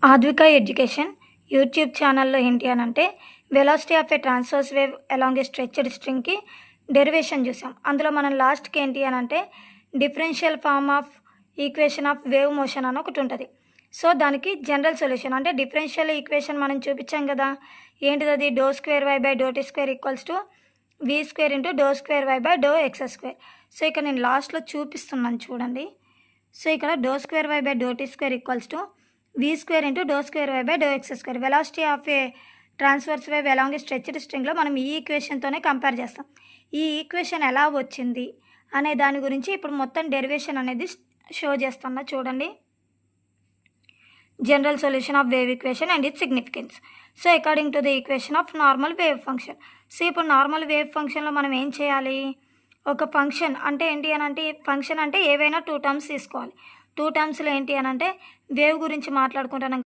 Advika education YouTube ఛానల్లో ఏంటి అని అంటే velocity of a transverse wave along a stretched స్ట్రింగ్కి డెరివేషన్ చూసాం. అందులో మనం లాస్ట్కి ఏంటి అని అంటే differential form of equation of wave motion అని ఒకటి ఉంటుంది. సో దానికి జనరల్ సొల్యూషన్ అంటే డిఫరెన్షియల్ ఈక్వేషన్ మనం చూపించాం కదా. ఏంటిది అది? Do square Y by do T square equals to V square into do square Y by do X square. So ఇక్కడ నేను లాస్ట్లో చూపిస్తున్నాను చూడండి. సో ఇక్కడ do square Y by do T square equals to V square into do square Y by do X square. Velocity of a transverse wave along a stretched స్ట్రింగ్లో మనం ఈ ఈక్వేషన్తోనే compare చేస్తాం. ఈ ఈక్వేషన్ ఎలా వచ్చింది అనే దాని గురించి ఇప్పుడు మొత్తం డెరివేషన్ అనేది షో చేస్తున్నా చూడండి. General solution of wave equation and its significance. So according to the equation of normal wave function. So ఇప్పుడు నార్మల్ వేవ్ ఫంక్షన్లో మనం ఏం చేయాలి? ఒక ఫంక్షన్ అంటే ఏంటి అని అంటే ఫంక్షన్ అంటే ఏవైనా 2 టర్మ్స్ తీసుకోవాలి. 2 టర్మ్స్లో ఏంటి అని అంటే వేవ్ గురించి మాట్లాడుకుంటున్నాం